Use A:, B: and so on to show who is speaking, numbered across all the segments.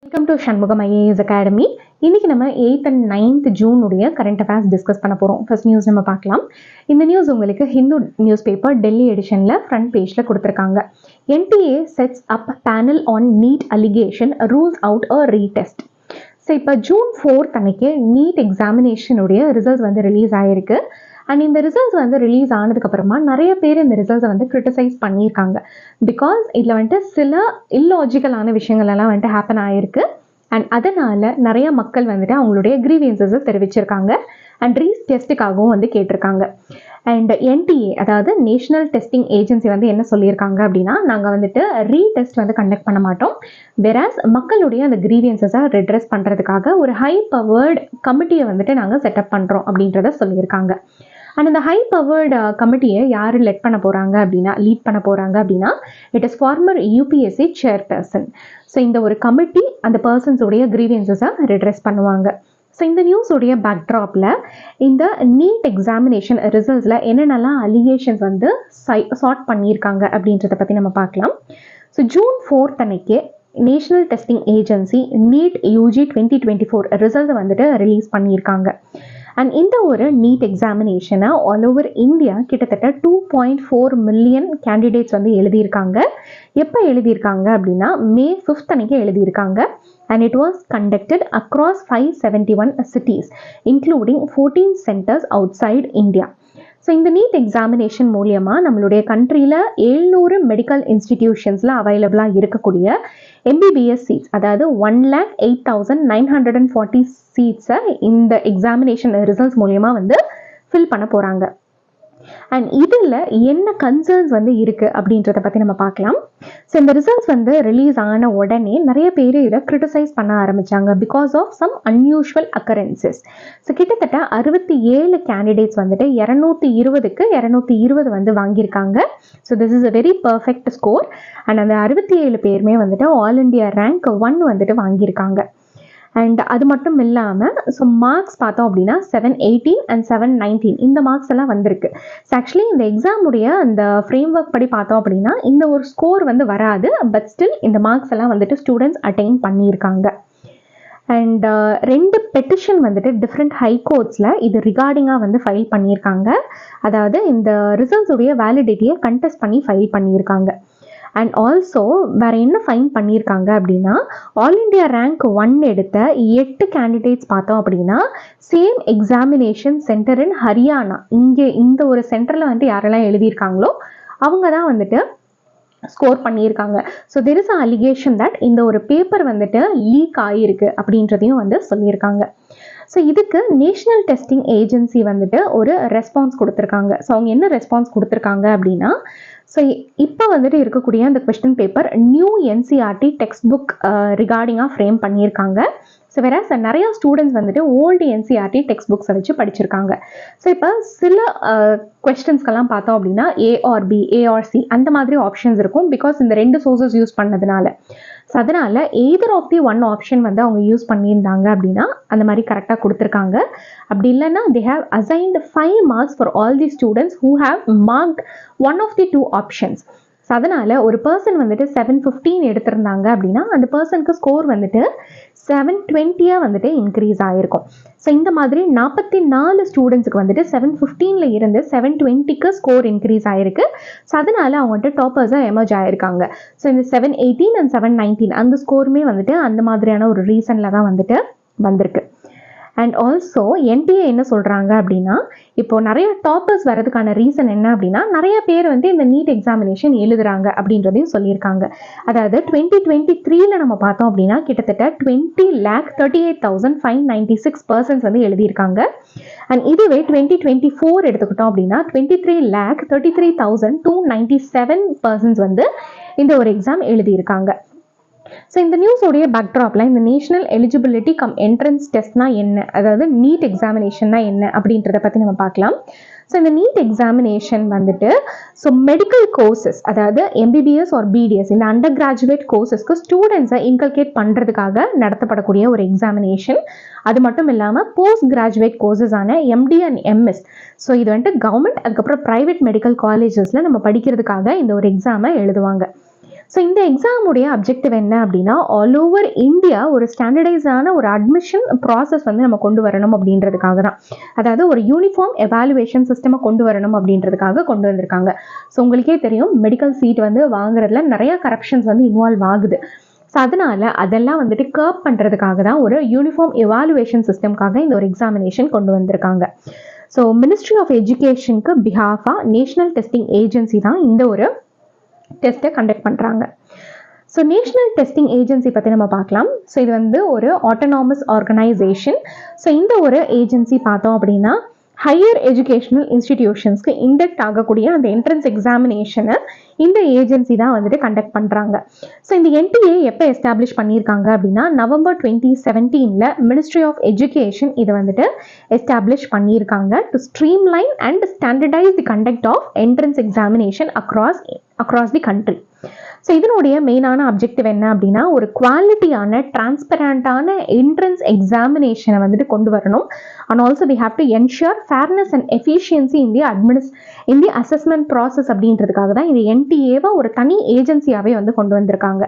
A: Welcome to Shanmugam IAS academy. இன்னைக்கு நம்ம 8th and 9th June உடைய கரண்ட் அஃபேர்ஸ் டிஸ்கஸ் பண்ண போகிறோம். ஃபர்ஸ்ட் நியூஸ் நம்ம பார்க்கலாம். இந்த நியூஸ் உங்களுக்கு ஹிந்து நியூஸ் பேப்பர் டெல்லி எடிஷனில் ஃப்ரண்ட் பேஜில் கொடுத்துருக்காங்க. NTA sets up panel on NEET allegation, rules out a retest. So இப்போ ஜூன் 4th அன்னைக்கு நீட் எக்ஸாமினேஷனுடைய ரிசல்ட்ஸ் வந்து ரிலீஸ் ஆகிருக்கு. அண்ட் இந்த ரிசல்ட்ஸ் வந்து ரிலீஸ் ஆனதுக்கப்புறமா நிறைய பேர் இந்த ரிசல்ட்ஸை வந்து கிரிட்டிசைஸ் பண்ணியிருக்காங்க. பிகாஸ் இதில் வந்துட்டு சில இல்லாஜிக்கலான விஷயங்கள் எல்லாம் வந்துட்டு ஹேப்பன் ஆகிருக்கு. அண்ட் அதனால் நிறைய மக்கள் வந்துட்டு அவங்களுடைய கிரீவியன்சஸை தெரிவிச்சிருக்காங்க அண்ட் ரீடெஸ்ட்டுக்காகவும் வந்து கேட்டிருக்காங்க. அண்ட் NTA அதாவது நேஷனல் டெஸ்டிங் ஏஜென்சி வந்து என்ன சொல்லியிருக்காங்க அப்படின்னா, நாங்கள் வந்துட்டு ரீடெஸ்ட் வந்து கண்டக்ட் பண்ண மாட்டோம், வெராஸ் மக்களுடைய அந்த கிரீவியன்சஸை ரெட்ரெஸ் பண்ணுறதுக்காக ஒரு ஹை பவர்டு கமிட்டியை வந்துட்டு நாங்கள் செட்டப் பண்ணுறோம் அப்படின்றத சொல்லியிருக்காங்க. அண்ட் இந்த ஹை பவர்டு கமிட்டியை யார் லீட் பண்ண போகிறாங்க அப்படின்னா it is former UPSC chairperson. So இந்த ஒரு கமிட்டி அந்த பர்சன்ஸுடைய கிரீவியன்சஸை ரெட்ரெஸ் பண்ணுவாங்க. ஸோ இந்த நியூஸுடைய பேக்ட்ராப்பில் இந்த நீட் எக்ஸாமினேஷன் ரிசல்ட்ஸில் என்னென்னலாம் அலிகேஷன்ஸ் வந்து சார்ட் பண்ணியிருக்காங்க அப்படின்றத பற்றி நம்ம பார்க்கலாம். ஸோ ஜூன் 4th அன்னைக்கு national testing agency NEET UG 2024 ரிசல்ட்ஸை வந்துட்டு ரிலீஸ் பண்ணியிருக்காங்க. அண்ட் இந்த ஒரு நீட் எக்ஸாமினேஷனை ஆல் ஓவர் இந்தியா கிட்டத்தட்ட 2.4 மில்லியன் கேண்டிடேட்ஸ் வந்து எழுதியிருக்காங்க. எப்போ எழுதியிருக்காங்க அப்படின்னா May 5th அன்னைக்கு எழுதியிருக்காங்க. And it was conducted across 571 cities, including 14 centers outside India. So இந்த நீட் எக்ஸாமினேஷன் மூலியமாக நம்மளுடைய கண்ட்ரியில் 700 மெடிக்கல் இன்ஸ்டிடியூஷன்ஸில் அவைலபிளாக இருக்கக்கூடிய MBBS சீட்ஸ், அதாவது 1,08,940 சீட்ஸை இந்த எக்ஸாமினேஷன் ரிசல்ட்ஸ் மூலியமாக வந்து ஃபில் பண்ண போகிறாங்க. அண்ட் இதில் என்ன கன்சர்ன்ஸ் வந்து இருக்குது அப்படின்றத பற்றி நம்ம பார்க்கலாம். ஸோ இந்த ரிசல்ட்ஸ் வந்து ரிலீஸ் ஆன உடனே நிறைய பேர் இதை கிரிட்டிசைஸ் பண்ண ஆரம்பித்தாங்க because of some unusual occurrences. So கிட்டத்தட்ட 67 கேண்டிடேட்ஸ் வந்துட்டு 220க்கு 220 வந்து வாங்கியிருக்காங்க. So this is a very perfect score. And அந்த 67 பேருமே வந்துட்டு ஆல் இண்டியா ரேங்க் 1 வந்துட்டு வாங்கியிருக்காங்க. அண்ட் அது மட்டும் இல்லாமல் ஸோ மார்க்ஸ் பார்த்தோம் அப்படின்னா 718 and 719 இந்த மார்க்ஸ் எல்லாம் வந்திருக்கு. ஸோ ஆக்சுவலி இந்த எக்ஸாமுடைய அந்த ஃப்ரேம் ஒர்க் படி பார்த்தோம் அப்படின்னா இந்த ஒரு ஸ்கோர் வந்து வராது, பட் ஸ்டில் இந்த மார்க்ஸ் எல்லாம் வந்துட்டு ஸ்டூடெண்ட்ஸ் அட்டைன் பண்ணியிருக்காங்க. அண்ட் 2 பெட்டிஷன் வந்துட்டு டிஃப்ரெண்ட் ஹைகோர்ட்ஸில் இது ரிகார்டிங்காக வந்து ஃபைல் பண்ணியிருக்காங்க. அதாவது இந்த ரிசல்ட்ஸுடைய வேலிடிட்டியை கண்டெஸ்ட் பண்ணி ஃபைல் பண்ணியிருக்காங்க. அண்ட் ஆல்சோ வேறு என்ன ஃபைன் பண்ணியிருக்காங்க அப்படின்னா, ஆல் இண்டியா ரேங்க் 1 எடுத்த 8 கேண்டிடேட்ஸ் பார்த்தோம் அப்படின்னா same examination centre in Haryana, இங்கே இந்த ஒரு சென்டரில் வந்துட்டு யாரெல்லாம் எழுதியிருக்காங்களோ அவங்க தான் வந்துட்டு ஸ்கோர் பண்ணியிருக்காங்க. So there is a allegation that இந்த ஒரு பேப்பர் வந்துட்டு லீக் ஆகியிருக்கு அப்படின்றதையும் வந்து சொல்லியிருக்காங்க. ஸோ இதுக்கு நேஷ்னல் டெஸ்டிங் ஏஜென்சி வந்துட்டு ஒரு ரெஸ்பான்ஸ் கொடுத்துருக்காங்க. ஸோ அவங்க என்ன ரெஸ்பான்ஸ் கொடுத்துருக்காங்க அப்படின்னா, ஸோ இப்போ வந்துட்டு இருக்கக்கூடிய அந்த question paper new NCERT textbook ரிகார்டிங்காக ஃப்ரேம் பண்ணியிருக்காங்க. ஸோ வேற நிறையா ஸ்டூடெண்ட்ஸ் வந்துட்டு ஓல்டு NCERT டெக்ஸ்ட் புக்ஸை வச்சு படிச்சிருக்காங்க. ஸோ இப்போ சில கொஸ்டின்ஸ்க்கெல்லாம் பார்த்தோம் அப்படின்னா A or B, A or C அந்த மாதிரி ஆப்ஷன்ஸ் இருக்கும். பிகாஸ் இந்த 2 சோர்சஸ் யூஸ் பண்ணதுனால. ஸோ அதனால் either of the one option வந்து அவங்க யூஸ் பண்ணியிருந்தாங்க அப்படின்னா அந்த மாதிரி கரெக்டாக கொடுத்துருக்காங்க. அப்படி இல்லைன்னா they have assigned 5 marks for all the students who have marked one of the 2 options. So அதனால் ஒரு பர்சன் வந்துட்டு 715 எடுத்திருந்தாங்க அப்படின்னா அந்த பர்சனுக்கு ஸ்கோர் வந்துட்டு 720 வந்துட்டு இன்க்ரீஸ் ஆகிருக்கும். ஸோ இந்த மாதிரி 44 ஸ்டூடெண்ட்ஸுக்கு வந்துட்டு 715 இருந்து 720க்கு ஸ்கோர் இன்க்ரீஸ் ஆகிருக்கு. ஸோ அதனால் அவங்க வந்துட்டு டாப்பர்ஸாக எமர்ஜ் ஆகிருக்காங்க. ஸோ இந்த 718 and 719 அந்த ஸ்கோருமே வந்துட்டு அந்த மாதிரியான ஒரு ரீசனில் தான் வந்துட்டு வந்திருக்கு. அண்ட் ஆல்சோ NTA என்ன சொல்கிறாங்க அப்படின்னா, இப்போ நிறைய டாப்பர்ஸ் வரதுக்கான ரீசன் என்ன அப்படின்னா, நிறைய பேர் வந்து இந்த நீட் எக்ஸாமினேஷன் எழுதுறாங்க அப்படின்றதையும் சொல்லியிருக்காங்க. அதாவது 2023 நம்ம பார்த்தோம் அப்படின்னா கிட்டத்தட்ட 20,38,596 பர்சன்ஸ் வந்து எழுதியிருக்காங்க. அண்ட் இதுவே 2024 எடுத்துக்கிட்டோம் அப்படின்னா 23,33,297 பர்சன்ஸ் வந்து இந்த ஒரு எக்ஸாம் எழுதியிருக்காங்க. ஸோ இந்த நியூஸோடைய பேக்ட்ராப்பில் இந்த நேஷனல் எலிஜிபிலிட்டி கம் என்ட்ரன்ஸ் டெஸ்ட்னா என்ன, அதாவது நீட் எக்ஸாமினேஷன்னா என்ன அப்படின்றத பற்றி நம்ம பார்க்கலாம். ஸோ இந்த நீட் எக்ஸாமினேஷன் வந்துட்டு ஸோ மெடிக்கல் கோர்சஸ், அதாவது MBBS or BDS இந்த அண்டர் கிராஜுவேட் கோர்சஸ்க்கு ஸ்டூடெண்ட்ஸை இன்கல்கேட் பண்ணுறதுக்காக நடத்தப்படக்கூடிய ஒரு எக்ஸாமினேஷன். அது மட்டும் இல்லாமல் போஸ்ட் கிராஜுவேட் கோர்சஸான MD and MS, ஸோ இது வந்துட்டு கவர்மெண்ட் அதுக்கப்புறம் ப்ரைவேட் மெடிக்கல் காலேஜஸில் நம்ம படிக்கிறதுக்காக இந்த ஒரு எக்ஸாமை எழுதுவாங்க. ஸோ இந்த எக்ஸாமுடைய அப்ஜெக்டிவ் என்ன அப்படின்னா ஆல் ஓவர் இந்தியா ஒரு ஸ்டாண்டர்டைஸான ஒரு அட்மிஷன் ப்ராசஸ் வந்து நம்ம கொண்டு வரணும் அப்படின்றதுக்காக தான். அதாவது ஒரு யூனிஃபார்ம் எவாலுவேஷன் சிஸ்டமை கொண்டு வரணும் அப்படின்றதுக்காக கொண்டு வந்திருக்காங்க. ஸோ உங்களுக்கே தெரியும் மெடிக்கல் சீட் வந்து வாங்குறதுல நிறைய கரப்ஷன்ஸ் வந்து இன்வால்வ் ஆகுது. ஸோ அதனால அதெல்லாம் வந்துட்டு கர்ப் பண்ணுறதுக்காக தான் ஒரு யூனிஃபார்ம் எவாலுவேஷன் சிஸ்டம்காக இந்த ஒரு எக்ஸாமினேஷன் கொண்டு வந்திருக்காங்க. ஸோ மினிஸ்ட்ரி ஆஃப் எஜுகேஷனுக்கு பிஹாஃபாக நேஷனல் டெஸ்டிங் ஏஜென்சி தான் இந்த ஒரு டெஸ்ட்டை கண்டக்ட் பண்ணுறாங்க. ஸோ நேஷனல் டெஸ்டிங் ஏஜென்சி பற்றி நம்ம பார்க்கலாம். ஸோ இது வந்து ஒரு ஆட்டோனாமஸ் ஆர்கனைசேஷன். ஸோ இந்த ஒரு ஏஜென்சி பார்த்தோம் அப்படின்னா ஹையர் எஜுகேஷனல் இன்ஸ்டிடியூஷன்ஸ்க்கு இண்டக்ட் ஆகக்கூடிய அந்த என்ட்ரன்ஸ் எக்ஸாமினேஷனை இந்த ஏஜென்சி தான் வந்துட்டு கண்டக்ட் பண்ணுறாங்க. ஸோ இந்த என்டிஏ எப்போ எஸ்டாப்ளிஷ் பண்ணியிருக்காங்க அப்படின்னா நவம்பர் 2017 மினிஸ்ட்ரி ஆஃப் எஜுகேஷன் இதை வந்துட்டு எஸ்டாப்ளிஷ் பண்ணியிருக்காங்க to streamline and standardise the conduct of entrance examination across the country. So இதனுடைய மெயினான அப்ஜெக்டிவ் என்ன அப்படின்னா ஒரு குவாலிட்டியான டிரான்ஸ்பரண்டான என்ட்ரன்ஸ் எக்ஸாமினேஷனை வந்துட்டு கொண்டு வரணும். And also we have to ensure fairness and efficiency in the assessment process அப்படின்றதுக்காக தான் இந்த என்டிஏவை ஒரு தனி ஏஜென்சியாகவே வந்து கொண்டு வந்திருக்காங்க.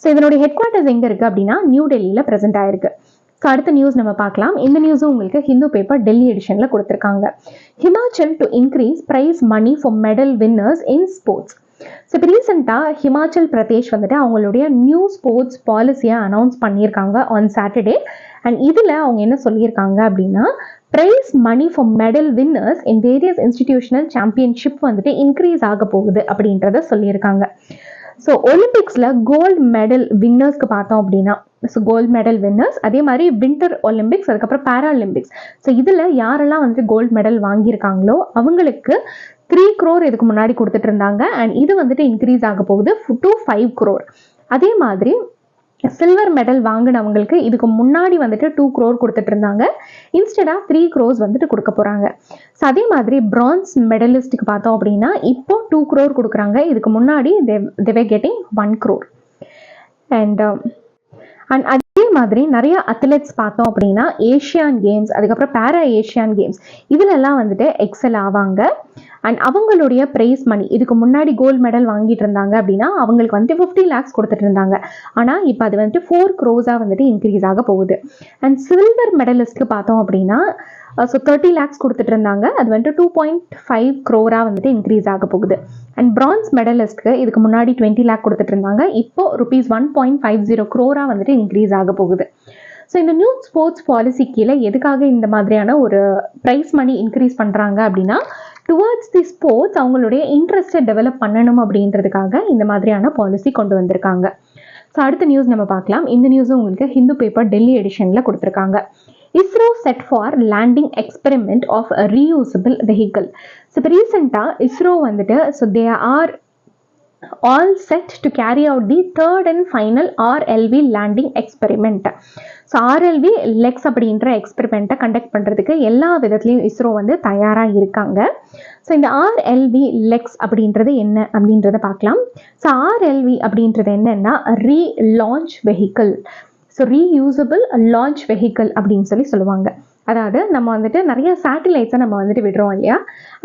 A: ஸோ இதனுடைய ஹெட் குவார்ட்டர்ஸ் எங்கே இருக்குது அப்படின்னா நியூ டெல்லியில் ப்ரெசென்ட் ஆயிருக்கு. ஸோ அடுத்த நியூஸ் நம்ம பார்க்கலாம். இந்த நியூஸும் உங்களுக்கு ஹிந்து பேப்பர் டெல்லி எடிஷனில் கொடுத்துருக்காங்க. Himachal to increase prize money for medal winners in sports. So இப்போ ரீசெண்டாக ஹிமாச்சல் பிரதேஷ் வந்துட்டு அவங்களுடைய நியூ ஸ்போர்ட்ஸ் பாலிசியை அனௌன்ஸ் பண்ணியிருக்காங்க ஆன் சாட்டர்டே. அண்ட் இதில் அவங்க என்ன சொல்லியிருக்காங்க அப்படின்னா prize money for medal winners in various institutional championship வந்துட்டு இன்க்ரீஸ் ஆக போகுது அப்படின்றத சொல்லியிருக்காங்க. ஸோ ஒலிம்பிக்ஸில் கோல்டு மெடல் வின்னர்ஸ்க்கு பார்த்தோம் அப்படின்னா ஸோ கோல்டு மெடல் வின்னர்ஸ், அதே மாதிரி வின்டர் ஒலிம்பிக்ஸ், அதுக்கப்புறம் பேராலிம்பிக்ஸ். ஸோ இதில் யாரெல்லாம் வந்துட்டு கோல்டு மெடல் வாங்கியிருக்காங்களோ அவங்களுக்கு 3 crore இதுக்கு முன்னாடி கொடுத்துட்டு இருந்தாங்க. அண்ட் இது வந்துட்டு இன்க்ரீஸ் ஆக போகுது to 5 crore. அதே மாதிரி சில்வர் மெடல் வாங்கினவங்களுக்கு இதுக்கு முன்னாடி வந்துட்டு 2 crore கொடுத்துட்டு இருந்தாங்க. இன்ஸ்டெடாக 3 crores வந்துட்டு கொடுக்க போகிறாங்க. ஸோ அதே மாதிரி பிரான்ஸ் மெடலிஸ்ட்டுக்கு பார்த்தோம் அப்படின்னா இப்போ 2 crore கொடுக்குறாங்க. இதுக்கு முன்னாடி they were getting 1 crore. And அதே மாதிரி நிறைய அத்லெட்ஸ் பார்த்தோம் அப்படின்னா ஏஷியான் கேம்ஸ், அதுக்கப்புறம் பேரா ஏஷியான் கேம்ஸ் இதிலெல்லாம் வந்துட்டு எக்ஸல் ஆவாங்க. அண்ட் அவங்களுடைய ப்ரைஸ் மணி இதுக்கு முன்னாடி கோல்டு மெடல் வாங்கிட்டு இருந்தாங்க அப்படின்னா அவங்களுக்கு வந்துட்டு 50 lakhs கொடுத்துட்டு இருந்தாங்க. ஆனால் இப்போ அது வந்துட்டு 4 crores வந்துட்டு இன்க்ரீஸ் ஆக போகுது. அண்ட் சில்வர் மெடலிஸ்ட்க்கு பார்த்தோம் அப்படின்னா ஸோ 30 lakhs கொடுத்துட்டு இருந்தாங்க. அது வந்துட்டு 2.5 crore வந்துட்டு இன்க்ரீஸ் ஆக போகுது. அண்ட் பிரான்ஸ் மெடலிஸ்ட்க்கு இதுக்கு முன்னாடி 20 lakh கொடுத்துட்டு இருந்தாங்க. இப்போ ₹1.50 crore வந்துட்டு இன்க்ரீஸ் ஆக போகுது. ஸோ இந்த நியூ ஸ்போர்ட்ஸ் பாலிசி கீழே எதுக்காக இந்த மாதிரியான ஒரு ப்ரைஸ் மணி இன்க்ரீஸ் பண்ணுறாங்க அப்படின்னா டுவர்ட்ஸ் தி ஸ்போர்ட்ஸ் அவங்களுடைய இன்ட்ரெஸ்ட்டை டெவலப் பண்ணணும் அப்படின்றதுக்காக இந்த மாதிரியான பாலிசி கொண்டு வந்திருக்காங்க. ஸோ அடுத்த நியூஸ் நம்ம பார்க்கலாம். இந்த நியூஸும் உங்களுக்கு ஹிந்து பேப்பர் டெல்லி எடிஷனில் கொடுத்துருக்காங்க. ISRO set for landing experiment of a reusable vehicle. So இப்போ ரீசெண்டாக ISRO வந்துட்டு so they are all set to carry out the third and final RLV landing experiment. So RLV LEX அப்படின்ற எக்ஸ்பெரிமெண்ட்டை கண்டக்ட் பண்ணுறதுக்கு எல்லா விதத்துலையும் ISRO வந்து தயாராக இருக்காங்க. ஸோ இந்த RLV LEX அப்படின்றது என்ன அப்படின்றத பார்க்கலாம். ஸோ RLV அப்படின்றது என்னன்னா relaunch vehicle. So reusable launch vehicle அப்படின்னு சொல்லுவாங்க. அதாவது நம்ம வந்துட்டு நிறைய சேட்டலைட்ஸை நம்ம வந்துட்டு விடுறோம் இல்லையா,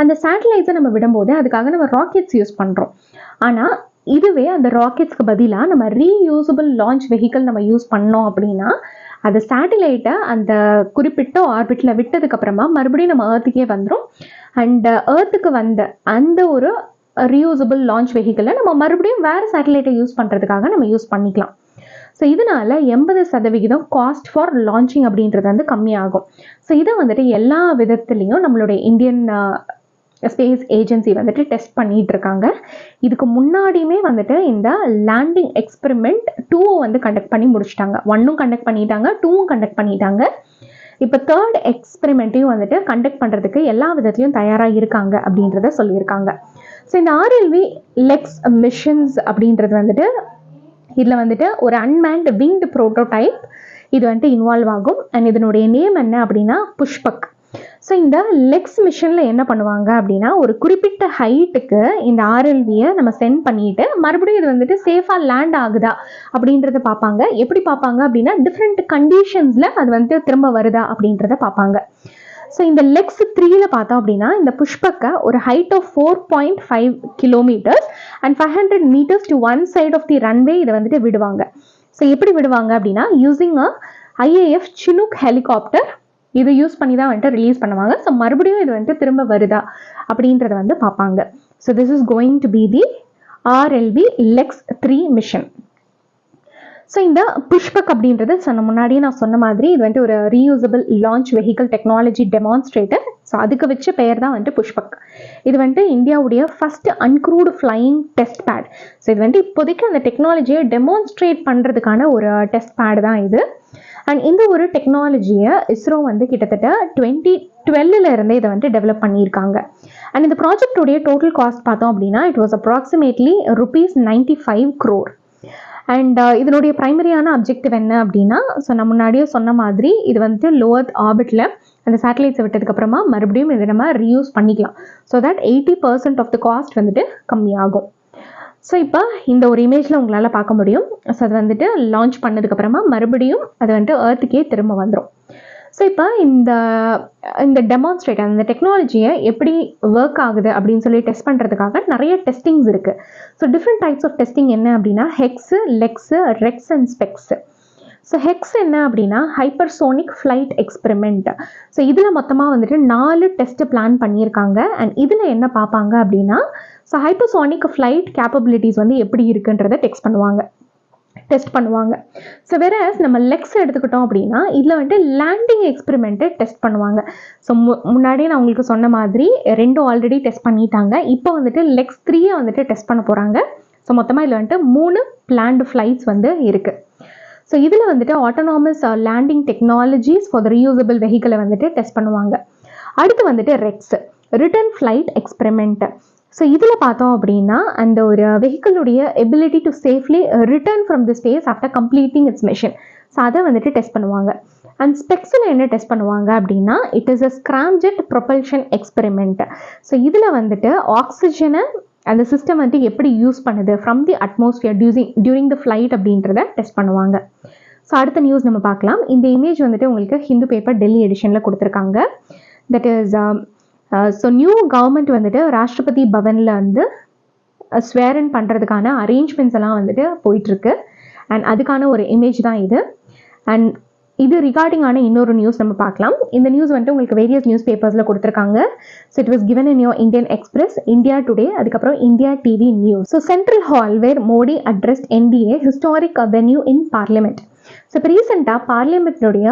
A: அந்த சேட்டலைட்ஸை நம்ம விடும்போது அதுக்காக நம்ம ராக்கெட்ஸ் யூஸ் பண்ணுறோம். ஆனால் இதுவே அந்த ராக்கெட்ஸ்க்கு பதிலாக நம்ம ரீயூசபிள் லான்ச் வெஹிக்கிள் நம்ம யூஸ் பண்ணோம் அப்படின்னா அந்த சேட்டலைட்டை அந்த குறிப்பிட்ட ஆர்பிட்டில் விட்டதுக்கப்புறமா மறுபடியும் நம்ம ஏர்த்துக்கே வந்துடும். அண்ட் ஏர்த்துக்கு வந்த அந்த ஒரு ரீயூசபிள் லான்ச் வெஹிக்கிளை நம்ம மறுபடியும் வேறு சேட்டலைட்டை யூஸ் பண்ணுறதுக்காக நம்ம யூஸ் பண்ணிக்கலாம். ஸோ இதனால 80% காஸ்ட் ஃபார் லான்ச்சிங் அப்படின்றது வந்து கம்மியாகும். ஸோ இதை வந்துட்டு எல்லா விதத்துலேயும் நம்மளுடைய இந்தியன் ஸ்பேஸ் ஏஜென்சி வந்துட்டு டெஸ்ட் பண்ணிட்டு இருக்காங்க. இதுக்கு முன்னாடியுமே வந்துட்டு இந்த லேண்டிங் எக்ஸ்பெரிமெண்ட் 2 வந்து கண்டக்ட் பண்ணி முடிச்சிட்டாங்க. 1 கண்டக்ட் பண்ணிட்டாங்க, 2 கண்டக்ட் பண்ணிட்டாங்க. இப்போ 3rd எக்ஸ்பெரிமெண்ட்டையும் வந்துட்டு கண்டக்ட் பண்ணுறதுக்கு எல்லா விதத்துலையும் தயாராக இருக்காங்க அப்படின்றத சொல்லியிருக்காங்க. ஸோ இந்த RLV LEX மிஷன்ஸ் அப்படின்றது வந்துட்டு இதில் வந்துட்டு ஒரு அன்மேன்ட் விங்டு ப்ரோட்டோடைப் இது வந்துட்டு இன்வால்வ் ஆகும். அண்ட் இதனுடைய நேம் என்ன அப்படின்னா புஷ்பக். ஸோ இந்த லெக்ஸ் மிஷனில் என்ன பண்ணுவாங்க அப்படின்னா ஒரு குறிப்பிட்ட ஹைட்டுக்கு இந்த RLVயை நம்ம சென்ட் பண்ணிட்டு மறுபடியும் இது வந்துட்டு சேஃபாக லேண்ட் ஆகுதா அப்படின்றத பார்ப்பாங்க. எப்படி பார்ப்பாங்க அப்படின்னா டிஃப்ரெண்ட் கண்டிஷன்ஸில் அது வந்துட்டு திரும்ப வருதா அப்படின்றத பார்ப்பாங்க. ஸோ இந்த லெக்ஸ் 3ல பார்த்தோம் அப்படின்னா இந்த புஷ்பக்கை ஒரு height of 4.5 kilometres and 500 metres to one side of the runway இதை வந்துட்டு விடுவாங்க. ஸோ எப்படி விடுவாங்க அப்படின்னா யூசிங் IAF Chinook ஹெலிகாப்டர் இது யூஸ் பண்ணி தான் வந்துட்டு ரிலீஸ் பண்ணுவாங்க. ஸோ மறுபடியும் இது வந்துட்டு திரும்ப வருதா அப்படின்றத வந்து பார்ப்பாங்க. So this is going to be the RLV LEX 3 mission. So இந்த புஷ்பக் அப்படின்றது முன்னாடியே நான் சொன்ன மாதிரி இது வந்துட்டு ஒரு reusable launch vehicle technology demonstrator. So அதுக்கு வச்ச பெயர் தான் வந்துட்டு புஷ்பக். இது வந்துட்டு இந்தியாவுடைய first uncrewed flying test bed. So இது வந்துட்டு இப்போதைக்கு அந்த டெக்னாலஜியை டெமான்ஸ்ட்ரேட் பண்ணுறதுக்கான ஒரு டெஸ்ட் பேட் தான் இது. அண்ட் இந்த ஒரு டெக்னாலஜியை இஸ்ரோ வந்து கிட்டத்தட்ட 2012 இருந்தே இதை வந்துட்டு டெவலப் பண்ணியிருக்காங்க. அண்ட் இந்த ப்ராஜெக்டோடைய டோட்டல் காஸ்ட் பார்த்தோம் அப்படின்னா it was approximately ₹95 crore. And இதனுடைய ப்ரைமரியான அப்ஜெக்டிவ் என்ன அப்படின்னா நான் முன்னாடியே சொன்ன மாதிரி இது வந்துட்டு லோ எர்த் ஆர்பிட்டில் அந்த சேட்டலைட்ஸை விட்டதுக்கப்புறமா மறுபடியும் இதை நம்ம ரீயூஸ் பண்ணிக்கலாம். So that 80% of the cost வந்துட்டு கம்மியாகும். ஸோ இப்போ இந்த ஒரு இமேஜில் உங்களால் பார்க்க முடியும். ஸோ அது வந்துட்டு லான்ச் பண்ணதுக்கப்புறமா மறுபடியும் அது வந்துட்டு எர்த்துக்கே திரும்ப வந்துடும். ஸோ இப்போ இந்த டெமான்ஸ்ட்ரேட் அந்த டெக்னாலஜியை எப்படி ஒர்க் ஆகுது அப்படின்னு சொல்லி டெஸ்ட் பண்ணுறதுக்காக நிறைய டெஸ்டிங்ஸ் இருக்குது. So different types of testing என்ன அப்படின்னா HEX, LEX, REX and SPEX. So HEX என்ன அப்படின்னா ஹைப்பர்சோனிக் ஃப்ளைட் எக்ஸ்பெரிமெண்ட். ஸோ இதில் மொத்தமாக வந்துட்டு 4 டெஸ்ட்டு பிளான் பண்ணியிருக்காங்க. அண்ட் இதில் என்ன பார்ப்பாங்க அப்படின்னா ஹைப்பர்சோனிக் ஃப்ளைட் கேப்பபிலிட்டிஸ் வந்து எப்படி இருக்குன்றதை டெஸ்ட் பண்ணுவாங்க. ஸோ வேற நம்ம லெக்ஸ் எடுத்துக்கிட்டோம் அப்படின்னா இதில் வந்துட்டு லேண்டிங் எக்ஸ்பெரிமெண்ட்டை டெஸ்ட் பண்ணுவாங்க. ஸோ முன்னாடியே நான் உங்களுக்கு சொன்ன மாதிரி 2 ஆல்ரெடி டெஸ்ட் பண்ணிட்டாங்க. இப்போ வந்துட்டு லெக்ஸ் 3 வந்துட்டு டெஸ்ட் பண்ண போகிறாங்க. ஸோ மொத்தமாக இதில் வந்துட்டு 3 பிளான்டு ஃப்ளைட்ஸ் வந்து இருக்குது. ஸோ இதில் வந்துட்டு autonomous landing technologies for the reusable வெஹிக்கிளை வந்துட்டு டெஸ்ட் பண்ணுவாங்க. அடுத்து வந்துட்டு REX return flight experiment. So இதில் பார்த்தோம் அப்படின்னா அந்த ஒரு வெஹிக்கிளுடைய ability to safely return from the space after completing its mission. So அதை வந்துட்டு டெஸ்ட் பண்ணுவாங்க. அண்ட் ஸ்பெக்ஸில் என்ன டெஸ்ட் பண்ணுவாங்க அப்படின்னா it is a scramjet propulsion experiment. So இதில் வந்துட்டு ஆக்சிஜனை அந்த சிஸ்டம் வந்துட்டு எப்படி யூஸ் பண்ணுது from the atmosphere during the flight அப்படின்றத டெஸ்ட் பண்ணுவாங்க. ஸோ அடுத்த நியூஸ் நம்ம பார்க்கலாம். இந்த இமேஜ் வந்துட்டு உங்களுக்கு ஹிந்து பேப்பர் டெல்லி எடிஷனில் கொடுத்துருக்காங்க. That is so new government வந்துட்டு ராஷ்டிரபதி பவனில் வந்து ஸ்வேரன் பண்ணுறதுக்கான அரேஞ்ச்மெண்ட்ஸ் எல்லாம் வந்துட்டு போயிட்டுருக்கு. அண்ட் அதுக்கான ஒரு இமேஜ் தான் இது. அண்ட் இது ரிகார்டிங்கான இன்னொரு நியூஸ் நம்ம பார்க்கலாம். இந்த நியூஸ் வந்துட்டு உங்களுக்கு வேரியஸ் நியூஸ் பேப்பர்ஸில் கொடுத்துருக்காங்க. So it was given in your Indian Express, India Today, அதுக்கப்புறம் India TV news. So central hall where Modi addressed NDA historic venue in parliament. So இப்போ ரீசெண்டாக பார்லிமெண்ட்டுடைய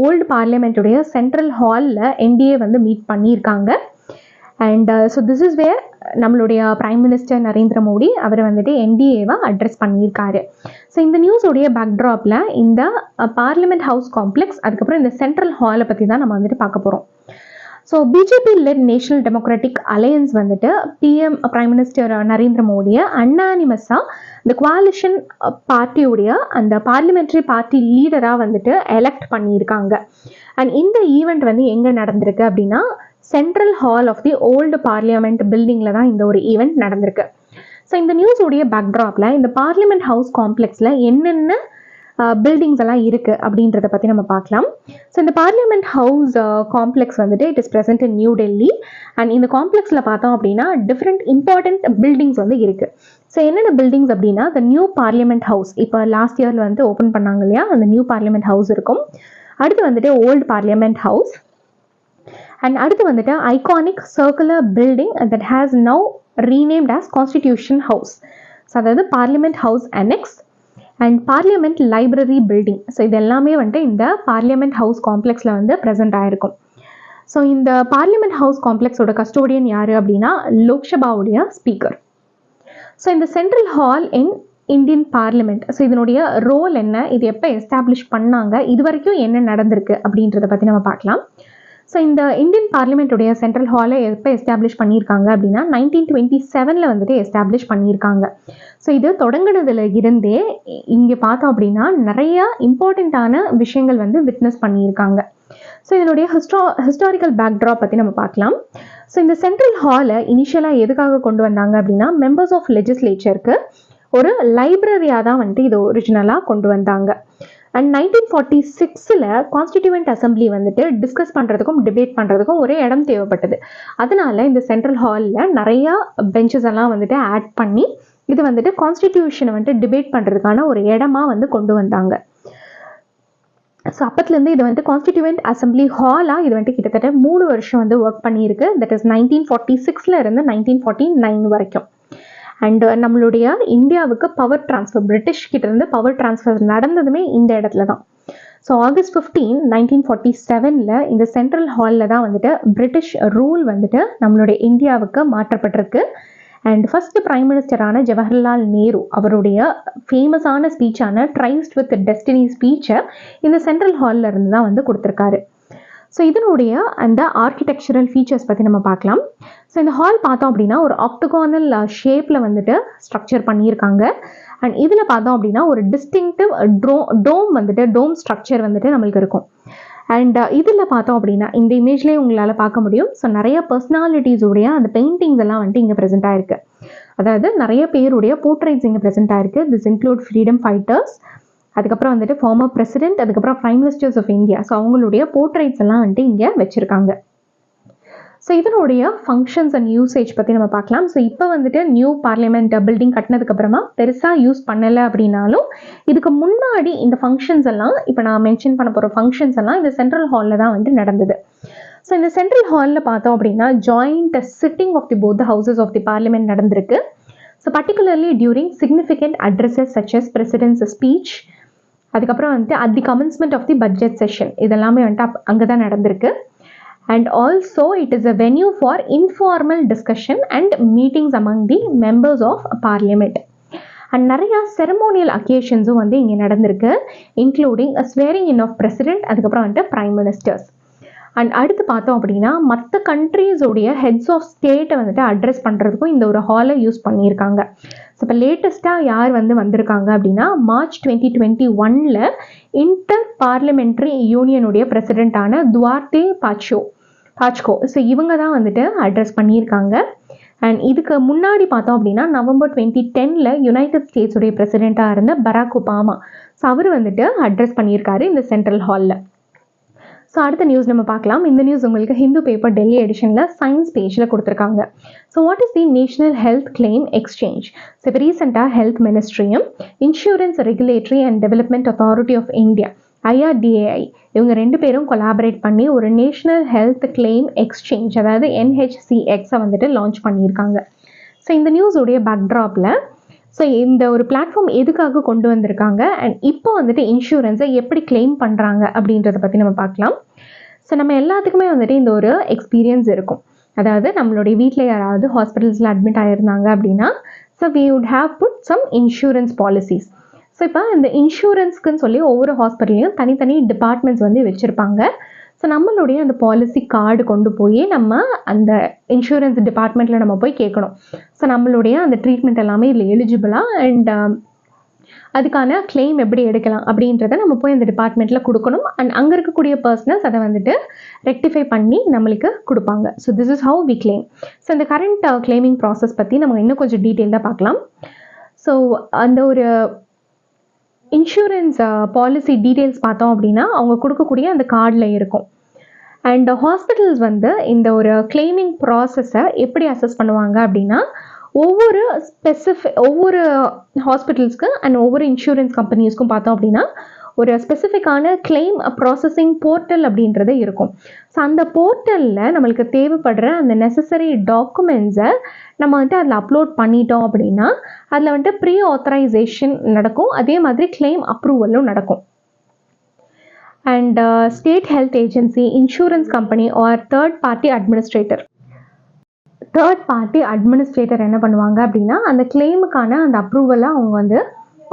A: ஓல்டு பார்லிமெண்ட்டுடைய சென்ட்ரல் ஹாலில் NDA வந்து மீட் பண்ணியிருக்காங்க. And so this is where நம்மளுடைய prime minister Narendra Modi அவர் வந்துட்டு NDAவை அட்ரஸ் பண்ணியிருக்காரு. ஸோ இந்த நியூஸோடைய பேக்ட்ராப்பில் இந்த பார்லிமெண்ட் ஹவுஸ் காம்ப்ளெக்ஸ் அதுக்கப்புறம் இந்த சென்ட்ரல் ஹாலை பற்றி தான் நம்ம வந்துட்டு பார்க்க போகிறோம். So BJP let national democratic alliance வந்துட்டு பிரைம் மினிஸ்டர் நரேந்திர மோடியை அன்னானிமஸாக இந்த குவாலிஷன் பார்ட்டியுடைய அந்த பார்லிமெண்ட்ரி பார்ட்டி லீடராக வந்துட்டு எலெக்ட் பண்ணியிருக்காங்க. அண்ட் இந்த ஈவெண்ட் வந்து எங்கே நடந்திருக்கு அப்படின்னா central hall of the old parliament பில்டிங்கில் தான் இந்த ஒரு ஈவெண்ட் நடந்திருக்கு. ஸோ இந்த நியூஸோடைய பேக்ட்ராப்பில் இந்த பார்லிமெண்ட் ஹவுஸ் காம்ப்ளெக்ஸில் என்னென்ன பில்டிங்ஸ் எல்லாம் இருக்குது அப்படின்றத பற்றி நம்ம பார்க்கலாம். ஸோ இந்த பார்லிமெண்ட் ஹவுஸ் காம்ப்ளெக்ஸ் வந்துட்டு it is present in new Delhi. And இந்த காம்ப்ளெக்ஸில் பார்த்தோம் அப்படின்னா டிஃப்ரெண்ட் இம்பார்ட்டண்ட் பில்டிங்ஸ் வந்து இருக்குது. ஸோ என்னென்ன பில்டிங்ஸ் அப்படின்னா த நியூ பார்லிமெண்ட் ஹவுஸ் இப்போ லாஸ்ட் இயரில் வந்து ஓப்பன் பண்ணாங்க இல்லையா, அந்த நியூ பார்லிமெண்ட் ஹவுஸ் இருக்கும். அடுத்து வந்துட்டு ஓல்டு பார்லிமெண்ட் ஹவுஸ். அண்ட் அடுத்து வந்துட்டு iconic circular building that has now renamed as constitution house. So அதாவது parliament house annex and parliament library building. So இது எல்லாமே வந்துட்டு இந்த பார்லிமெண்ட் ஹவுஸ் காம்ப்ளெக்ஸில் வந்து ப்ரெசென்ட் ஆகிருக்கும். ஸோ இந்த பார்லிமெண்ட் ஹவுஸ் காம்ப்ளெக்ஸோட கஸ்டோடியன் யார் அப்படின்னா லோக்சபாவுடைய ஸ்பீக்கர். ஸோ இந்த central hall in Indian parliament, so இதனுடைய ரோல் என்ன, இது எப்போ எஸ்டாப்ளிஷ் பண்ணாங்க, இது வரைக்கும் என்ன நடந்திருக்கு அப்படின்றத பற்றி நம்ம பார்க்கலாம். ஸோ இந்த இந்தியன் பார்லிமெண்ட்டுடைய சென்ட்ரல் ஹாலை எப்போ எஸ்டாப்ளிஷ் பண்ணியிருக்காங்க அப்படின்னா 1927 வந்துட்டு எஸ்டாப்ளிஷ் பண்ணியிருக்காங்க. ஸோ இது தொடங்கினதுல இருந்தே இங்கே பார்த்தோம் அப்படின்னா நிறையா இம்பார்ட்டண்ட்டான விஷயங்கள் வந்து விட்னஸ் பண்ணியிருக்காங்க. ஸோ இதனுடைய ஹிஸ்டாரிக்கல் பேக்ட்ராப் பற்றி நம்ம பார்க்கலாம். ஸோ இந்த சென்ட்ரல் ஹாலை இனிஷியலாக எதுக்காக கொண்டு வந்தாங்க அப்படின்னா மெம்பர்ஸ் ஆஃப் லெஜிஸ்லேச்சருக்கு ஒரு லைப்ரரியாக தான் வந்துட்டு இது ஒரிஜினலாக கொண்டு வந்தாங்க. அண்ட் 1946 கான்ஸ்டிடியூவன்ட் அசம்பிளி வந்துட்டு டிஸ்கஸ் பண்ணுறதுக்கும் டிபேட் பண்ணுறதுக்கும் ஒரே இடம் தேவைப்பட்டது. அதனால இந்த சென்ட்ரல் ஹாலில் நிறையா பெஞ்சஸ் எல்லாம் வந்துட்டு ஆட் பண்ணி இது வந்துட்டு கான்ஸ்டிடியூஷனை வந்துட்டு டிபேட் பண்ணுறதுக்கான ஒரு இடமா வந்து கொண்டு வந்தாங்க. ஸோ அப்பத்துலேருந்து இது வந்துட்டு கான்ஸ்டிடியூவன்ட் அசம்பிளி ஹாலாக இது வந்துட்டு கிட்டத்தட்ட 3 வருஷம் வந்து ஒர்க் பண்ணியிருக்கு. தட் இஸ் 1946 இருந்து 1949 வரைக்கும். அண்ட் நம்மளுடைய இந்தியாவுக்கு பவர் டிரான்ஸ்ஃபர், பிரிட்டிஷ் கிட்ட இருந்து பவர் டிரான்ஸ்ஃபர் நடந்ததுமே இந்த இடத்துல தான். ஸோ ஆகஸ்ட் 15, 1947 இந்த சென்ட்ரல் ஹாலில் தான் வந்துட்டு பிரிட்டிஷ் ரூல் வந்துட்டு நம்மளுடைய இந்தியாவுக்கு மாற்றப்பட்டிருக்கு. அண்ட் ஃபர்ஸ்ட் பிரைம் மினிஸ்டரான ஜவஹர்லால் நேரு அவருடைய ஃபேமஸான ஸ்பீச்சான ட்ரைஸ்ட் வித் டெஸ்டினி ஸ்பீச்சை இந்த சென்ட்ரல் ஹாலில் இருந்து தான் வந்து கொடுத்துருக்காரு. ஸோ இதனுடைய அந்த ஆர்கிடெக்சரல் ஃபீச்சர்ஸ் பற்றி நம்ம பார்க்கலாம். ஸோ இந்த ஹால் பார்த்தோம் அப்படின்னா ஒரு ஆக்டோகானல் ஷேப்பில் வந்துட்டு ஸ்ட்ரக்சர் பண்ணியிருக்காங்க. அண்ட் இதில் பார்த்தோம் அப்படின்னா ஒரு டிஸ்டிங்டிவ் டோம் ஸ்ட்ரக்சர் வந்துட்டு நம்மளுக்கு இருக்கும். அண்ட் இதில் பார்த்தோம் அப்படின்னா இந்த இமேஜ்லேயே உங்களால் பார்க்க முடியும். ஸோ நிறைய பர்சனாலிட்டிஸுடைய அந்த பெயிண்டிங்ஸ் எல்லாம் வந்துட்டு இங்கே ப்ரெசென்ட் ஆயிருக்கு. அதாவது நிறைய பேருடைய போர்ட்ரைட்ஸ் இங்கே ப்ரெசென்ட் ஆயிருக்கு. திஸ் இன்க்ளூட் ஃப்ரீடம் ஃபைட்டர்ஸ், அதுக்கப்புறம் வந்துட்டு ஃபார்மர் பிரசிடென்ட், அதுக்கப்புறம் prime ministers of India. So அவங்களுடைய போர்ட்ரைட்ஸ் எல்லாம் வந்துட்டு இங்கே வச்சுருக்காங்க. ஸோ இதனுடைய ஃபங்க்ஷன்ஸ் அண்ட் யூசேஜ் பற்றி நம்ம பார்க்கலாம். ஸோ இப்போ வந்துட்டு நியூ பார்லிமெண்ட் பில்டிங் கட்டினதுக்கப்புறமா பெருசாக யூஸ் பண்ணலை அப்படின்னாலும் இதுக்கு முன்னாடி இந்த ஃபங்க்ஷன்ஸ் எல்லாம், இப்போ நான் மென்ஷன் பண்ண போகிற ஃபங்க்ஷன்ஸ் எல்லாம் இந்த சென்ட்ரல் ஹாலில் தான் வந்துட்டு நடந்தது. ஸோ இந்த சென்ட்ரல் ஹாலில் பார்த்தோம் அப்படின்னா joint sitting of the both the houses of the parliament நடந்திருக்கு. So particularly during significant addresses such as president's speech, அதுக்கப்புறம் வந்துட்டு at the commencement of the budget session, இதெல்லாமே வந்துட்டு அங்கே தான் நடந்திருக்கு. And also it is a venue for informal discussion and meetings among the members of parliament. And நிறையா ceremonial occasions வந்து இங்கே நடந்திருக்கு, including a swearing in of president, அதுக்கப்புறம் வந்துட்டு prime ministers. அண்ட் அடுத்து பார்த்தோம் அப்படின்னா மற்ற கண்ட்ரீஸோடைய ஹெட்ஸ் ஆஃப் ஸ்டேட்டை வந்துட்டு அட்ரஸ் பண்ணுறதுக்கும் இந்த ஒரு ஹாலை யூஸ் பண்ணியிருக்காங்க. ஸோ இப்போ லேட்டஸ்ட்டாக யார் வந்து வந்திருக்காங்க அப்படின்னா மார்ச் 2021 இன்டர் பார்லிமெண்ட்ரி யூனியனுடைய பிரசிடென்ட்டான துவார்டே பாச்கோ. ஸோ இவங்க தான் வந்துட்டு அட்ரஸ் பண்ணியிருக்காங்க. அண்ட் இதுக்கு முன்னாடி பார்த்தோம் அப்படின்னா நவம்பர் 2010 யுனைடெட் ஸ்டேட்ஸுடைய பிரசிடெண்ட்டாக இருந்த பராக் ஒபாமா. ஸோ அவர் வந்துட்டு அட்ரஸ் பண்ணியிருக்காரு இந்த சென்ட்ரல் ஹாலில். ஸோ அடுத்த நியூஸ் நம்ம பார்க்கலாம். இந்த நியூஸ் உங்களுக்கு ஹிந்து பேப்பர் டெல்லி எடிஷனில் சயின்ஸ் பேஜில் கொடுத்துருக்காங்க. So what is the national health claim exchange? So இப்போ ரீசெண்டாக ஹெல்த் மினிஸ்ட்ரியும் insurance regulatory and development authority of India IRDAI இவங்க 2 பேரும் கொலாபரேட் பண்ணி ஒரு நேஷனல் ஹெல்த் கிளைம் எக்ஸ்சேஞ்ச், அதாவது NHCX வந்துட்டு லான்ச் பண்ணியிருக்காங்க. ஸோ இந்த நியூஸுடைய பேக்ட்ராப்பில் ஸோ இந்த ஒரு பிளாட்ஃபார்ம் எதுக்காக கொண்டு வந்திருக்காங்க அண்ட் இப்போ வந்துட்டு இன்சூரன்ஸை எப்படி கிளைம் பண்ணுறாங்க அப்படின்றத பற்றி நம்ம பார்க்கலாம். ஸோ நம்ம எல்லாத்துக்குமே வந்துட்டு இந்த ஒரு எக்ஸ்பீரியன்ஸ் இருக்கும். அதாவது நம்மளுடைய வீட்டில் யாராவது ஹாஸ்பிட்டல்ஸில் அட்மிட் ஆகிருந்தாங்க அப்படின்னா so we would have put some insurance policies. So இப்போ இந்த இன்சூரன்ஸ்க்குன்னு சொல்லி ஒவ்வொரு ஹாஸ்பிட்டல்லையும் தனித்தனி டிபார்ட்மெண்ட்ஸ் வந்து வச்சுருப்பாங்க. ஸோ நம்மளுடைய அந்த பாலிசி கார்டு கொண்டு போய் நம்ம அந்த இன்சூரன்ஸ் டிபார்ட்மெண்ட்டில் நம்ம போய் கேட்கணும். ஸோ நம்மளுடைய அந்த ட்ரீட்மெண்ட் எல்லாமே இதில் எலிஜிபிளாக அண்ட் அதுக்கான கிளைம் எப்படி எடுக்கலாம் அப்படின்றத நம்ம போய் அந்த டிபார்ட்மெண்ட்டில் கொடுக்கணும். அண்ட் அங்கே இருக்கக்கூடிய பர்சனல்ஸ் அதை வந்துட்டு ரெக்டிஃபை பண்ணி நம்மளுக்கு கொடுப்பாங்க. So this is how we claim. So இந்த கரண்ட் கிளைமிங் ப்ராசஸ் பற்றி நம்ம இன்னும் கொஞ்சம் டீட்டெயிலாக பார்க்கலாம். ஸோ அந்த ஒரு இன்சூரன்ஸ் பாலிசி டீட்டெயில்ஸ் பார்த்தோம் அப்படின்னா அவங்க கொடுக்கக்கூடிய அந்த கார்டில் இருக்கும். அண்ட் ஹாஸ்பிட்டல்ஸ் வந்து இந்த ஒரு கிளைமிங் ப்ராசஸை எப்படி அசஸ் பண்ணுவாங்க அப்படின்னா ஒவ்வொரு ஹாஸ்பிட்டல்ஸ்க்கு அண்ட் ஒவ்வொரு இன்சூரன்ஸ் கம்பெனிஸ்க்கும் பார்த்தோம் அப்படின்னா ஒரு ஸ்பெசிஃபிக்கான கிளைம் ப்ராசஸிங் போர்ட்டல் அப்படின்றது இருக்கும். ஸோ அந்த போர்ட்டலில் நம்மளுக்கு தேவைப்படுற அந்த நெசசரி டாக்குமெண்ட்ஸை நம்ம வந்துட்டு அதில் அப்லோட் பண்ணிட்டோம் அப்படின்னா அதில் வந்துட்டு ப்ரீ ஆத்தரைசேஷன் நடக்கும், அதே மாதிரி கிளைம் அப்ரூவலும் நடக்கும். And state health agency, insurance company or third party administrator என்ன பண்ணுவாங்க அப்படின்னா அந்த கிளைமுக்கான அந்த அப்ரூவலை அவங்க வந்து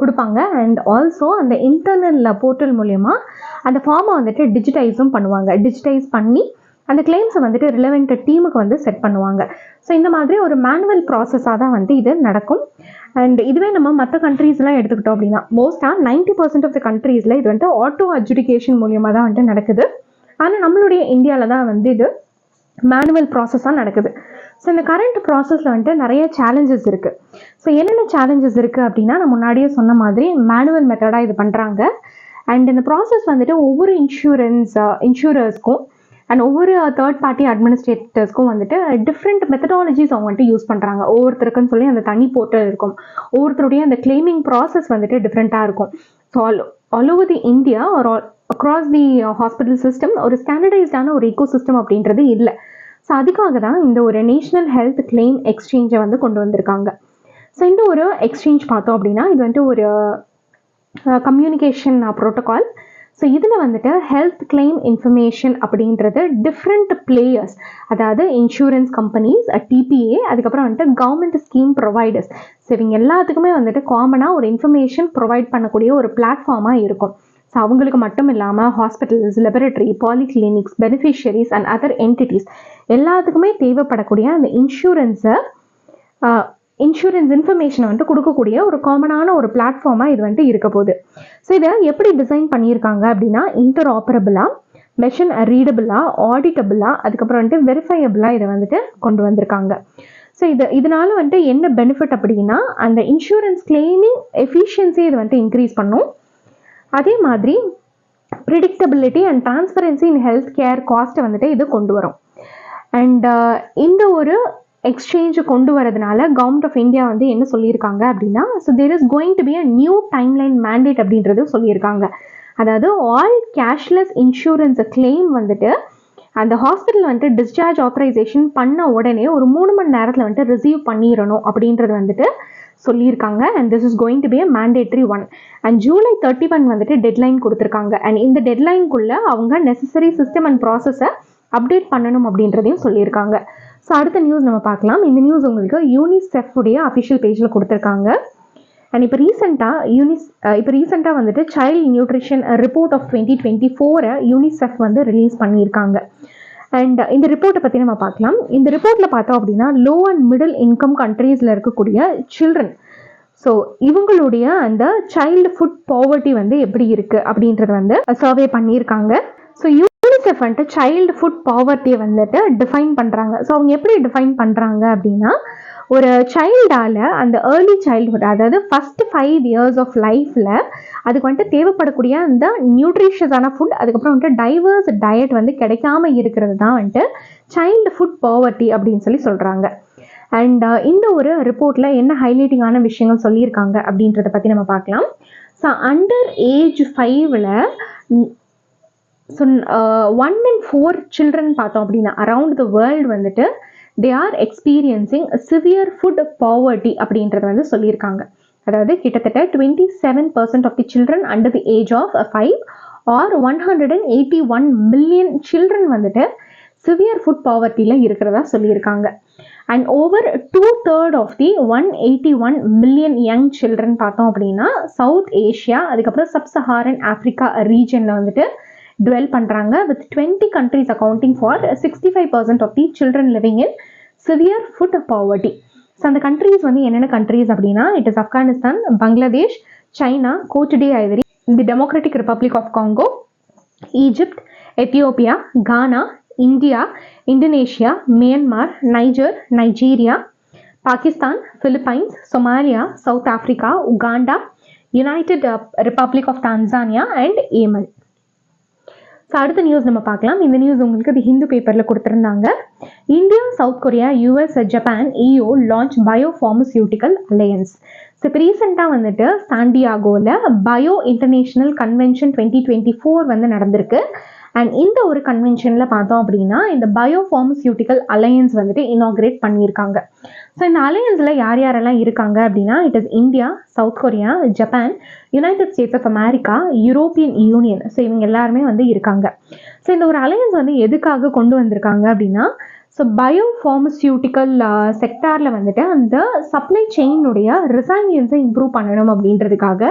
A: கொடுப்பாங்க. அண்ட் ஆல்சோ அந்த இன்டர்னல் போர்ட்டல் மூலயமா அந்த ஃபார்மை வந்துட்டு டிஜிட்டைஸும் பண்ணுவாங்க. டிஜிட்டைஸ் பண்ணி அந்த கிளைம்ஸை வந்துட்டு ரிலவெண்ட் டீமுக்கு வந்து செட் பண்ணுவாங்க. ஸோ இந்த மாதிரி ஒரு மேனுவல் ப்ராசஸாக தான் வந்து இது நடக்கும். அண்ட் இதுவே நம்ம மற்ற கண்ட்ரீஸ்லாம் எடுத்துக்கிட்டோம் அப்படின்னா மோஸ்ட்டாக 90% ஆஃப் த கண்ட்ரீஸில் இது வந்துட்டு ஆட்டோ அட்ஜுடிகேஷன் மூலியமாக தான் வந்துட்டு நடக்குது. ஆனால் நம்மளுடைய இந்தியாவில் தான் வந்து இது மேனுவல் ப்ராசஸாக நடக்குது. ஸோ இந்த கரண்ட் ப்ராசஸில் வந்துட்டு நிறைய சேலஞ்சஸ் இருக்குது. ஸோ என்னென்ன சேலஞ்சஸ் இருக்குது அப்படின்னா நான் முன்னாடியே சொன்ன மாதிரி மேனுவல் மெத்தடாக இது பண்ணுறாங்க. அண்ட் இந்த ப்ராசஸ் வந்துட்டு ஒவ்வொரு இன்சூரர்ஸ்க்கும் அண்ட் ஒவ்வொரு தேர்ட் பார்ட்டி அட்மினிஸ்ட்ரேட்டர்ஸ்க்கும் வந்துட்டு டிஃப்ரெண்ட் மெத்தடாலஜிஸ் அவங்க வந்துட்டு யூஸ் பண்ணுறாங்க. ஒவ்வொருத்தருக்குன்னு சொல்லி அந்த தனி போர்ட்டல் இருக்கும். ஒவ்வொருத்தருடைய அந்த கிளைமிங் ப்ராசஸ் வந்துட்டு டிஃப்ரெண்ட்டாக இருக்கும். So all over the India ஒரு அக்ராஸ் தி ஹாஸ்பிட்டல் சிஸ்டம் ஒரு ஸ்டாண்டர்டைஸ்டான ஒரு ஈகோ சிஸ்டம் அப்படின்றது இல்லை. ஸோ அதுக்காக தான் இந்த ஒரு நேஷ்னல் ஹெல்த் கிளைம் எக்ஸ்சேஞ்சை வந்து கொண்டு வந்திருக்காங்க. ஸோ இந்த ஒரு எக்ஸ்சேஞ்ச் பார்த்தோம் அப்படின்னா இது வந்துட்டு ஒரு கம்யூனிகேஷன் ப்ரோட்டோகால். ஸோ இதில் வந்துட்டு ஹெல்த் கிளைம் இன்ஃபர்மேஷன் அப்படின்றது டிஃப்ரெண்ட் பிளேயர்ஸ், அதாவது இன்சூரன்ஸ் கம்பெனிஸ், டிபிஏ, அதுக்கப்புறம் வந்துட்டு கவர்மெண்ட் ஸ்கீம் ப்ரொவைடர்ஸ், ஸோ இவங்க எல்லாத்துக்குமே வந்துட்டு காமனாக ஒரு இன்ஃபர்மேஷன் ப்ரொவைட் பண்ணக்கூடிய ஒரு பிளாட்ஃபார்மாக இருக்கும். ஸோ அவங்களுக்கு மட்டும் இல்லாமல் hospitals, laboratory, polyclinics, beneficiaries and other entities எல்லாத்துக்குமே தேவைப்படக்கூடிய அந்த இன்சூரன்ஸ் இன்ஃபர்மேஷனை வந்துட்டு கொடுக்கக்கூடிய ஒரு காமனான ஒரு பிளாட்ஃபார்மாக இது வந்துட்டு இருக்க போகுது. ஸோ இதை எப்படி டிசைன் பண்ணியிருக்காங்க அப்படின்னா இன்டர்ஆப்பரபிளாக, மெஷின் ரீடபிளாக, ஆடிட்டபிளாக, அதுக்கப்புறம் வந்துட்டு வெரிஃபையபிளாக இதை வந்துட்டு கொண்டு வந்திருக்காங்க. ஸோ இதனால வந்துட்டு என்ன பெனிஃபிட் அப்படின்னா அந்த இன்சூரன்ஸ் கிளைமிங் எஃபிஷியன்சி இது வந்துட்டு இன்க்ரீஸ் பண்ணும். அதே மாதிரி predictability and transparency in health care காஸ்ட்டை வந்துட்டு இது கொண்டு வரும். அண்ட் இந்த ஒரு எக்ஸ்சேஞ்சு கொண்டு வரதுனால கவர்மெண்ட் ஆஃப் இந்தியா வந்து என்ன சொல்லியிருக்காங்க அப்படின்னா so there is going to be a new timeline mandate அப்படின்றது சொல்லியிருக்காங்க. அதாவது ஆல் கேஷ்லெஸ் இன்சூரன்ஸ் கிளைம் வந்துட்டு அந்த ஹாஸ்பிட்டல் வந்துட்டு டிஸ்சார்ஜ் ஆத்தரைசேஷன் பண்ண உடனே ஒரு 3 மணி நேரத்தில் வந்துட்டு ரிசீவ் பண்ணிடணும் அப்படின்றது வந்துட்டு சொல்லியிருக்காங்க. And this is going to be a mandatory one. And July 31 வந்துட்டு டெட்லைன் கொடுத்துருக்காங்க. அண்ட் இந்த டெட்லைனுக்குள்ளே அவங்க நெசசரி சிஸ்டம் அண்ட் ப்ராசஸை அப்டேட் பண்ணணும் அப்படின்றதையும் சொல்லியிருக்காங்க. ஸோ அடுத்த நியூஸ் நம்ம பார்க்கலாம். இந்த நியூஸ் உங்களுக்கு யூனிசெஃப் உடைய அஃபிஷியல் பேஜில் கொடுத்துருக்காங்க. அண்ட் இப்போ ரீசெண்டாக வந்துட்டு child nutrition report of 2024 UNICEF வந்து ரிலீஸ் பண்ணியிருக்காங்க. அண்ட் இந்த ரிப்போர்ட்டை பற்றி நம்ம பார்க்கலாம். இந்த ரிப்போர்ட்டில் பார்த்தோம் அப்படின்னா லோ அண்ட் மிடில் இன்கம் கண்ட்ரீஸில் இருக்கக்கூடிய சில்ட்ரன், ஸோ இவங்களுடைய அந்த சைல்டு ஃபுட் பாவர்ட்டி வந்து எப்படி இருக்குது அப்படின்றத வந்து சர்வே பண்ணியிருக்காங்க. ஸோ யூனிசெஃப் வந்துட்டு சைல்டு ஃபுட் பாவர்ட்டியை வந்துட்டு டிஃபைன் பண்ணுறாங்க. ஸோ அவங்க எப்படி டிஃபைன் பண்ணுறாங்க அப்படின்னா ஒரு சைல்டால் அந்த ஏர்லி சைல்டுஹுட், அதாவது ஃபஸ்ட்டு 5 years ஆஃப் லைஃப்பில் அதுக்கு வந்துட்டு தேவைப்படக்கூடிய அந்த நியூட்ரிஷியஸான ஃபுட், அதுக்கப்புறம் வந்துட்டு டைவர்ஸ் டயட் வந்து கிடைக்காம இருக்கிறது தான் வந்துட்டு சைல்டு ஃபுட் பாவர்ட்டி அப்படின்னு சொல்லி சொல்கிறாங்க. அண்ட் இந்த ஒரு ரிப்போர்ட்டில் என்ன ஹைலைட்டிங்கான விஷயங்கள் சொல்லியிருக்காங்க அப்படின்றத பற்றி நம்ம பார்க்கலாம். ஸோ அண்டர் ஏஜ் 5ல் ஸோ 1 in 4 சில்ட்ரன் பார்த்தோம் அப்படின்னா அரவுண்ட் த வேர்ல்டு வந்துட்டு they are experiencing severe food poverty அப்படின்றத வந்து சொல்லியிருக்காங்க. அதாவது கிட்டத்தட்ட 27% of the children under the age of 5 or 181 million children வந்துட்டு சிவியர் ஃபுட் பாவர்ட்டியில் இருக்கிறதா சொல்லியிருக்காங்க. And over 2/3 of the 181 million young children பார்த்தோம் அப்படின்னா சவுத் ஏஷியா, அதுக்கப்புறம் சப்சஹாரன் ஆஃப்ரிக்கா ரீஜனில் வந்துட்டு dwell பண்ணுறாங்க. With 20 countries accounting for 65% of the children living in severe food poverty. So அந்த கண்ட்ரீஸ் வந்து என்னென்ன கண்ட்ரீஸ் அப்படின்னா it is Afghanistan, Bangladesh, China, Cote d'Ivoire, the Democratic Republic of Congo, Egypt, Ethiopia, Ghana, India, Indonesia, Myanmar, Niger, Nigeria, Pakistan, Philippines, Somalia, South Africa, Uganda, United Republic of Tanzania and Yemen. So அடுத்த news நம்ம பார்க்கலாம். இந்த news உங்களுக்கு the Hindu பேப்பரில் கொடுத்துருந்தாங்க. India, south Korea, US, Japan, EU launch biopharmaceutical alliance. So இப்போ ரீசெண்டாக வந்துட்டு சாண்டியாகோவில் பயோ இன்டர்நேஷ்னல் கன்வென்ஷன் 2024 வந்து நடந்திருக்கு. அண்ட் இந்த ஒரு கன்வென்ஷனில் பார்த்தோம் அப்படின்னா இந்த பயோஃபார்மசியூட்டிக்கல் அலையன்ஸ் வந்துட்டு இனாகிரேட் பண்ணியிருக்காங்க. ஸோ இந்த அலையன்ஸில் யார் யாரெல்லாம் இருக்காங்க அப்படின்னா it is India, south Korea, Japan, United States of America, European Union. So இவங்க எல்லாருமே வந்து இருக்காங்க. ஸோ இந்த ஒரு அலையன்ஸ் வந்து எதுக்காக கொண்டு வந்திருக்காங்க அப்படின்னா ஸோ பயோஃபார்மசியூட்டிக்கல் செக்டாரில் வந்துட்டு அந்த சப்ளை செயினுடைய ரிசைலியன்ஸை இம்ப்ரூவ் பண்ணணும் அப்படின்றதுக்காக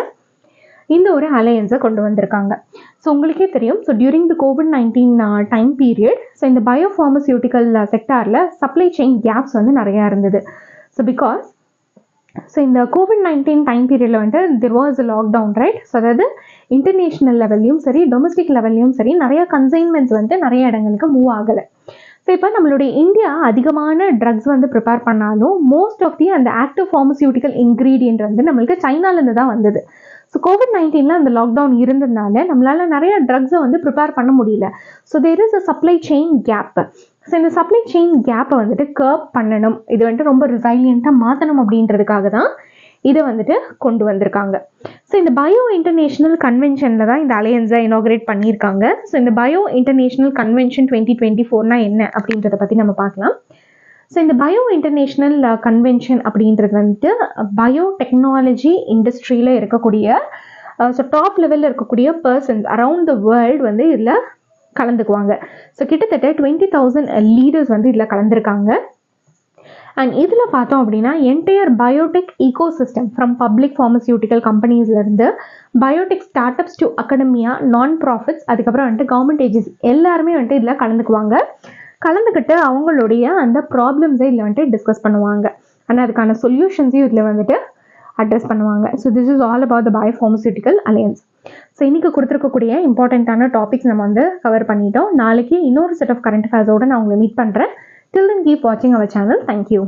A: இந்த ஒரு அலையன்ஸை கொண்டு வந்திருக்காங்க. ஸோ உங்களுக்கே தெரியும், so during the COVID-19 time period so இந்த பயோஃபார்மசியூட்டிக்கல் செக்டாரில் சப்ளை செயின் கேப்ஸ் வந்து நிறையா இருந்தது. ஸோ இந்த COVID-19 டைம் பீரியடில் வந்துட்டு there was lockdown, right? So அதாவது இன்டர்நேஷ்னல் லெவல்லையும் சரி, டொமஸ்டிக் லெவல்லையும் சரி நிறையா கன்சைன்மெண்ட்ஸ் வந்துட்டு நிறைய இடங்களுக்கு மூவ் ஆகலை. ஸோ இப்போ நம்மளுடைய இந்தியா அதிகமான ட்ரக்ஸ் வந்து ப்ரிப்பேர் பண்ணாலும் மோஸ்ட் ஆஃப் தி அந்த ஆக்டிவ் ஃபார்மசியூட்டிக்கல் இன்க்ரீடியன்ட் வந்து நம்மளுக்கு சைனாலேருந்து தான் வந்தது. ஸோ COVID-19 அந்த லாக்டவுன் இருந்ததுனால நம்மளால நிறைய ட்ரக்ஸை வந்து ப்ரிப்பேர் பண்ண முடியல. So there is a supply chain gap. So இந்த சப்ளை செயின் கேப்பை வந்துட்டு கர்ப் பண்ணணும், இது வந்துட்டு ரொம்ப ரிசைலியண்ட்டாக மாற்றணும் அப்படின்றதுக்காக தான் இதை வந்துட்டு கொண்டு வந்திருக்காங்க. ஸோ இந்த பயோ இன்டர்நேஷ்னல் கன்வென்ஷனில் தான் இந்த அலையன்ஸை இனாகிரேட் பண்ணியிருக்காங்க. ஸோ இந்த பயோ இன்டர்நேஷ்னல் கன்வென்ஷன் 2024 என்ன அப்படின்றத பற்றி நம்ம பார்க்கலாம். ஸோ இந்த பயோ இன்டர்நேஷ்னல் கன்வென்ஷன் அப்படின்றது வந்துட்டு பயோ டெக்னாலஜி இண்டஸ்ட்ரியில் இருக்கக்கூடிய ஸோ டாப் லெவலில் இருக்கக்கூடிய பர்சன்ஸ் அரவுண்ட் த வேர்ல்டு வந்து இதில் கலந்துக்குவாங்க. ஸோ கிட்டத்தட்ட 20,000 லீடர்ஸ் வந்து இதில் கலந்துருக்காங்க. அண்ட் இதில் பார்த்தோம் அப்படின்னா entire biotech ecosystem from public pharmaceutical கம்பெனிஸ்லேருந்து biotech startups to academia, non profits, அதுக்கப்புறம் வந்துட்டு கவர்மெண்ட் ஏஜென்சி எல்லாருமே வந்துட்டு இதில் கலந்துக்கிட்டு அவங்களுடைய அந்த ப்ராப்ளம்ஸை இதில் வந்துட்டு டிஸ்கஸ் பண்ணுவாங்க. ஆனால் அதுக்கான சொல்யூஷன்ஸையும் இதில் வந்துட்டு அட்ரஸ் பண்ணுவாங்க. So this is all about the bio pharmaceutical alliance. So இன்றைக்கி கொடுத்துருக்கக்கூடிய இம்பார்ட்டண்ட்டான டாபிக்ஸ் நம்ம வந்து கவர் பண்ணிட்டோம். நாளைக்கு இன்னொரு செட் ஆஃப் கரண்ட் அஃபேர்ஸோடு நான் உங்களை மீட் பண்ணுறேன். Till then, keep watching our channel. Thank you.